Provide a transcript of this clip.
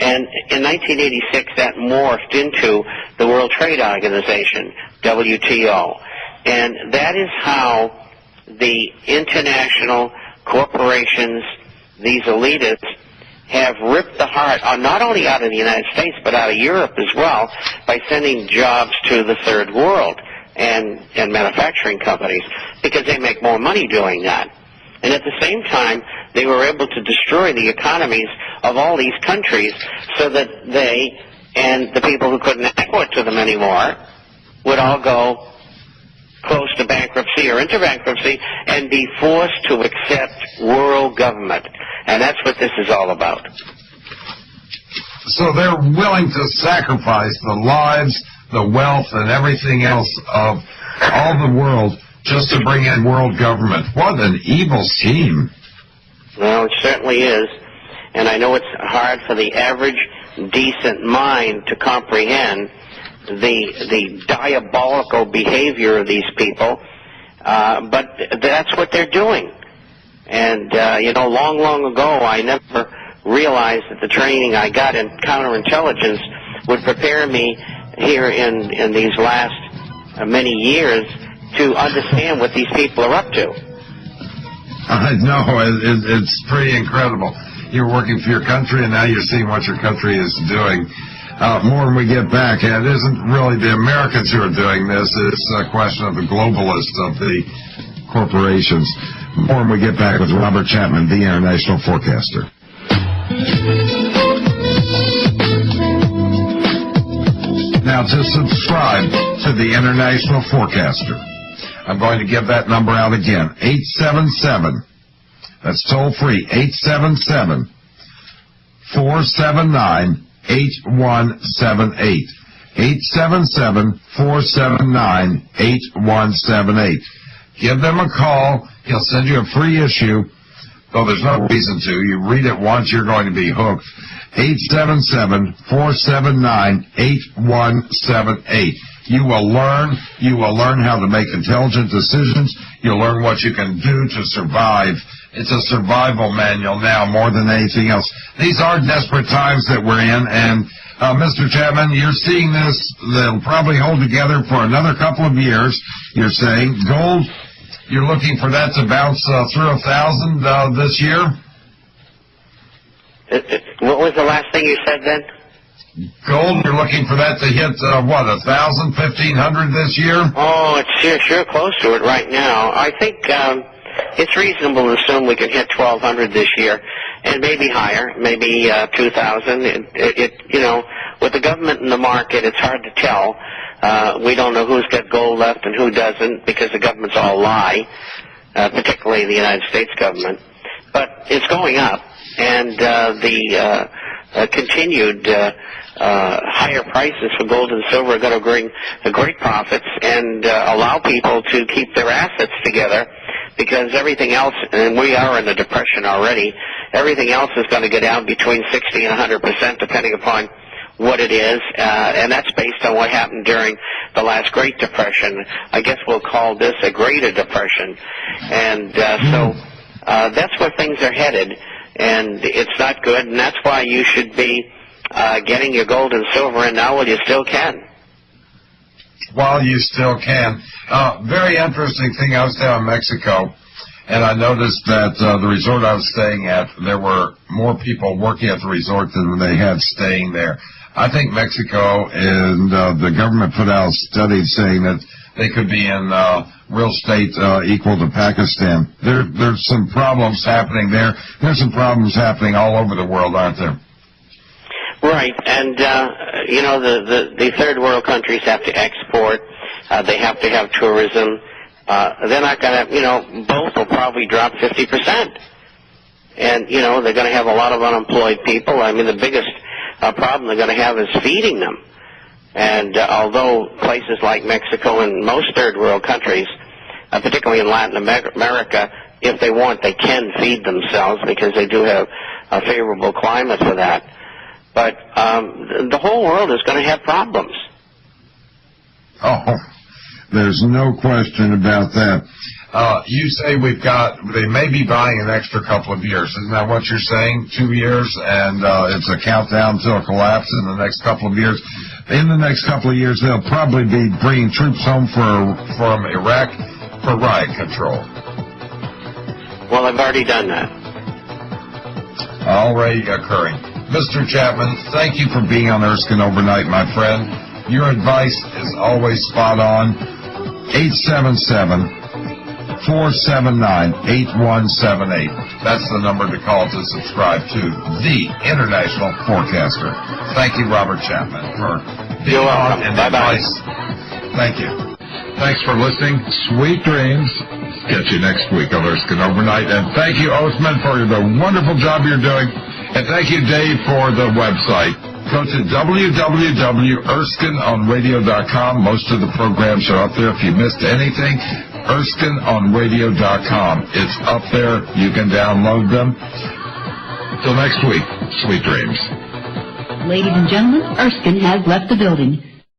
And in 1986, that morphed into the World Trade Organization, WTO. And that is how the international corporations, these elitists, have ripped the heart not only out of the United States, but out of Europe as well, by sending jobs to the third world and manufacturing companies, because they make more money doing that. And at the same time, they were able to destroy the economies of all these countries so that they and the people who couldn't export to them anymore would all go close to bankruptcy or into bankruptcy and be forced to accept world government. And that's what this is all about. So they're willing to sacrifice the lives, the wealth, and everything else of all the world just to bring in world government. What an evil scheme. Well, it certainly is. And I know it's hard for the average decent mind to comprehend the diabolical behavior of these people, but that's what they're doing. And, long, long ago, I never realized that the training I got in counterintelligence would prepare me here in these last many years to understand what these people are up to. I know. It's pretty incredible. You're working for your country, and now you're seeing what your country is doing. More when we get back, and it isn't really the Americans who are doing this. It's a question of the globalists, of the corporations. More when we get back with Robert Chapman, the International Forecaster. Now, to subscribe to the International Forecaster, I'm going to give that number out again. 877. That's toll free. 877-479-8178. 877-479-8178. Give them a call. He'll send you a free issue, though there's no reason to. You read it once, you're going to be hooked. 877-479-8178. You will learn how to make intelligent decisions. You'll learn what you can do to survive. It's a survival manual now more than anything else. These are desperate times that we're in, and Mr. Chapman, you're seeing this. They'll probably hold together for another couple of years. You're saying gold, you're looking for that to bounce through 1,000 this year? What was the last thing you said then? Gold, you're looking for that to hit, 1,000, 1,500 this year? Oh, it's sure close to it right now. I think it's reasonable to assume we can hit 1,200 this year, and maybe higher, maybe 2,000. With the government in the market, it's hard to tell. We don't know who's got gold left and who doesn't, because the governments all lie, particularly the United States government. But it's going up, and the continued higher prices for gold and silver are going to bring great profits and allow people to keep their assets together, because everything else, and we are in a depression already, everything else is going to go down between 60 and 100% depending upon what it is, and that's based on what happened during the last Great Depression. I guess we'll call this a Greater Depression. And so that's where things are headed, and it's not good, and that's why you should be getting your gold and silver in now while you still can. While you still can. Very interesting thing, I was down in Mexico, and I noticed that the resort I was staying at, there were more people working at the resort than they had staying there. I think Mexico and the government put out a study saying that they could be in real estate equal to Pakistan. There's some problems happening there. There's some problems happening all over the world, aren't there? Right, and the third world countries have to export. They have to have tourism. They're not going to, both will probably drop 50%. And, they're going to have a lot of unemployed people. I mean, the biggest problem they're going to have is feeding them. And although places like Mexico and most third world countries, particularly in Latin America, if they want, they can feed themselves because they do have a favorable climate for that. But the whole world is going to have problems. Oh, There's no question about that. You say they may be buying an extra couple of years. Isn't that what you're saying? 2 years, and it's a countdown to a collapse in the next couple of years. In the next couple of years, they'll probably be bringing troops home from Iraq for riot control. Well, I've already done that. Already occurring. Mr. Chapman, thank you for being on Erskine Overnight, my friend. Your advice is always spot on. 877-479-8178. That's the number to call to subscribe to The International Forecaster. Thank you, Robert Chapman, for being on and advice. Thank you. Thanks for listening. Sweet dreams. Catch you next week on Erskine Overnight. And thank you, Othman, for the wonderful job you're doing. And thank you, Dave, for the website. Go to www.erskineonradio.com. Most of the programs are up there. If you missed anything, erskineonradio.com. It's up there. You can download them. Until next week, sweet dreams. Ladies and gentlemen, Erskine has left the building.